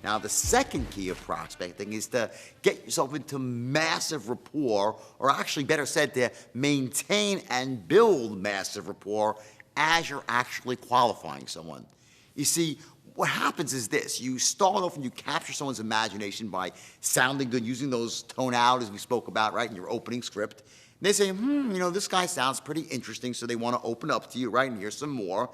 Now, the second key of prospecting is to get yourself into massive rapport, or actually better said, to maintain and build massive rapport as you're actually qualifying someone. You see, what happens is this. You start off and you capture someone's imagination by sounding good, using those tonalities we spoke about, right, in your opening script. And they say, this guy sounds pretty interesting, so they want to open up to you, right, and hear some more.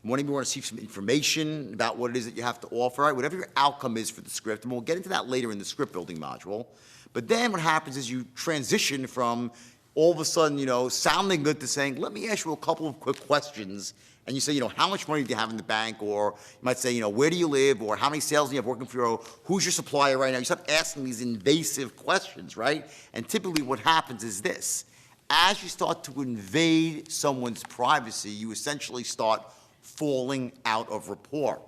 One of you want to see some information about what it is that you have to offer, right, whatever your outcome is for the script, and we'll get into that later in the script building module. But then what happens is you transition from all of a sudden, sounding good to saying, let me ask you a couple of quick questions. And you say, how much money do you have in the bank? Or you might say, where do you live? Or how many sales do you have working for you? Or who's your supplier right now? You start asking these invasive questions, right? And typically what happens is this. As you start to invade someone's privacy, you essentially start falling out of rapport.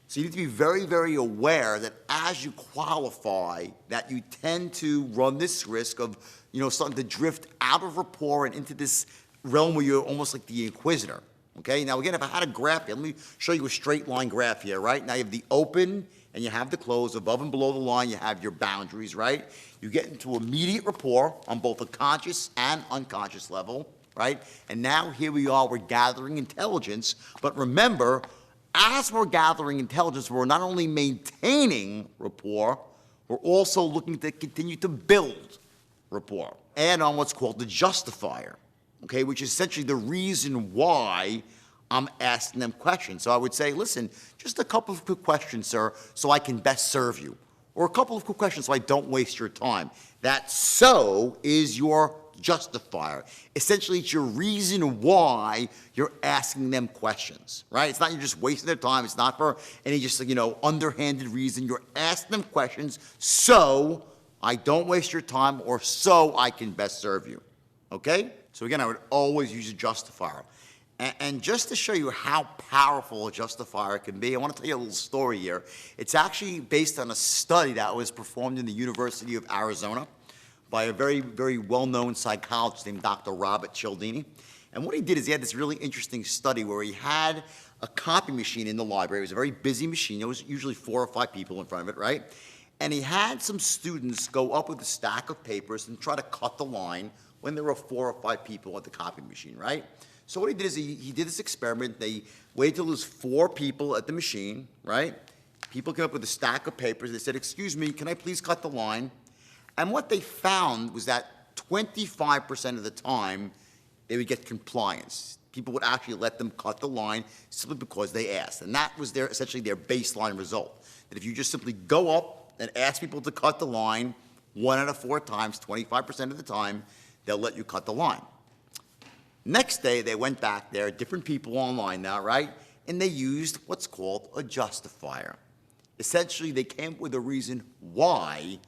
So you need to be very, very aware that as you qualify, that you tend to run this risk of, starting to drift out of rapport and into this realm where you're almost like the inquisitor. Okay, now again, if I had a graph here, let me show you a straight line graph here, right? Now you have the open and you have the close. Above and below the line, you have your boundaries, right? You get into immediate rapport on both a conscious and unconscious level, right? And now here we are, we're gathering intelligence. But remember, as we're gathering intelligence, we're not only maintaining rapport, we're also looking to continue to build rapport. And on what's called the justifier. Okay, which is essentially the reason why I'm asking them questions. So I would say, listen, just a couple of quick questions, sir, so I can best serve you. Or a couple of quick questions so I don't waste your time. That "so" is your justifier. Essentially, it's your reason why you're asking them questions, right? It's not you're just wasting their time. It's not for any just, underhanded reason. You're asking them questions so I don't waste your time or so I can best serve you, okay? So again, I would always use a justifier. And just to show you how powerful a justifier can be, I want to tell you a little story here. It's actually based on a study that was performed in the University of Arizona by a very, very well-known psychologist named Dr. Robert Cialdini. And what he did is he had this really interesting study where he had a copy machine in the library. It was a very busy machine. There was usually 4 or 5 people in front of it, right? And he had some students go up with a stack of papers and try to cut the line when there were 4 or 5 people at the copy machine, right? So what he did is he did this experiment. They waited till there was 4 people at the machine, right? People came up with a stack of papers. They said, excuse me, can I please cut the line? And what they found was that 25% of the time, they would get compliance. People would actually let them cut the line simply because they asked. And that was essentially their baseline result. That if you just simply go up and ask people to cut the line, 1 out of 4 times, 25% of the time, they'll let you cut the line. Next day, they went back there, different people online now, right? And they used what's called a justifier. Essentially, they came up with a reason why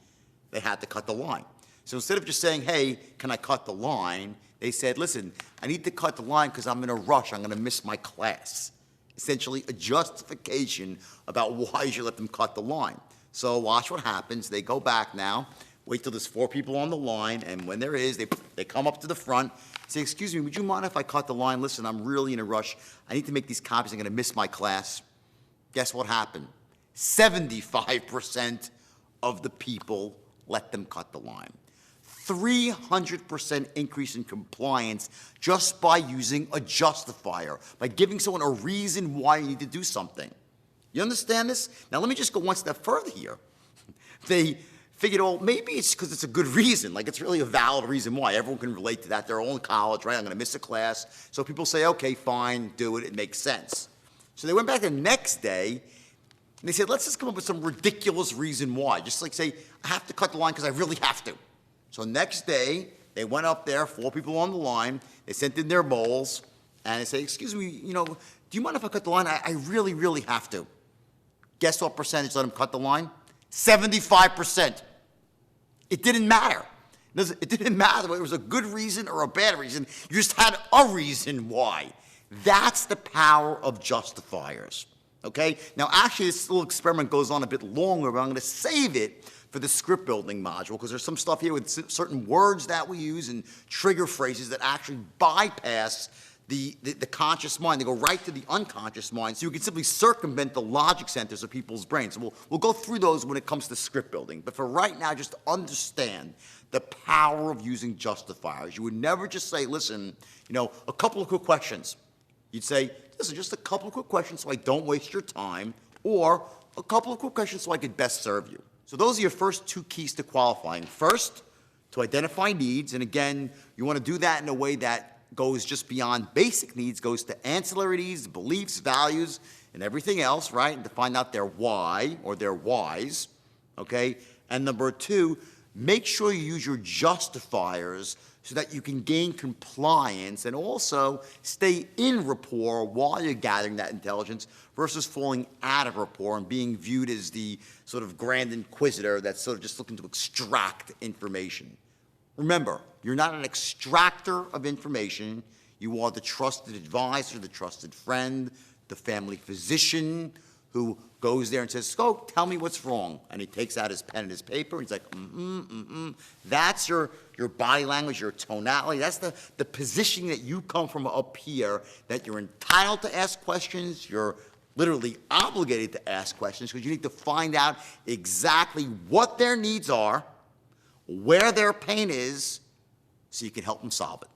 they had to cut the line. So instead of just saying, hey, can I cut the line? They said, listen, I need to cut the line because I'm in a rush. I'm going to miss my class. Essentially, a justification about why you should let them cut the line. So watch what happens. They go back now. Wait till there's 4 people on the line, and when there is, they come up to the front, say, excuse me, would you mind if I cut the line? Listen, I'm really in a rush. I need to make these copies. I'm going to miss my class. Guess what happened? 75% of the people let them cut the line. 300% increase in compliance just by using a justifier, by giving someone a reason why you need to do something. You understand this? Now, let me just go one step further here. They figured, oh, maybe it's because it's a good reason. Like, it's really a valid reason why. Everyone can relate to that. They're all in college, right? I'm going to miss a class. So people say, okay, fine, do it. It makes sense. So they went back the next day, and they said, let's just come up with some ridiculous reason why. Just like say, I have to cut the line because I really have to. So next day, they went up there, 4 people on the line. They sent in their bowls, and they say, excuse me, do you mind if I cut the line? I really, really have to. Guess what percentage let them cut the line? 75%. It didn't matter. It didn't matter whether it was a good reason or a bad reason. You just had a reason why. That's the power of justifiers. Okay? Now, actually, this little experiment goes on a bit longer, but I'm going to save it for the script building module because there's some stuff here with certain words that we use and trigger phrases that actually bypass the conscious mind. They go right to the unconscious mind, so you can simply circumvent the logic centers of people's brains. So we'll go through those when it comes to script building. But for right now, just understand the power of using justifiers. You would never just say, listen, a couple of quick questions. You'd say, listen, just a couple of quick questions so I don't waste your time, or a couple of quick questions so I could best serve you. So those are your first two keys to qualifying. First, to identify needs, and again, you want to do that in a way that goes just beyond basic needs, goes to ancillary needs, beliefs, values, and everything else, right? And to find out their why or their whys, okay? And number two, make sure you use your justifiers so that you can gain compliance and also stay in rapport while you're gathering that intelligence versus falling out of rapport and being viewed as the sort of grand inquisitor that's sort of just looking to extract information. Remember, you're not an extractor of information. You are the trusted advisor, the trusted friend, the family physician who goes there and says, "Go, tell me what's wrong." And he takes out his pen and his paper, and he's like, That's your body language, your tonality. That's the positioning that you come from up here, that you're entitled to ask questions. You're literally obligated to ask questions because you need to find out exactly what their needs are, where their pain is, so you can help them solve it.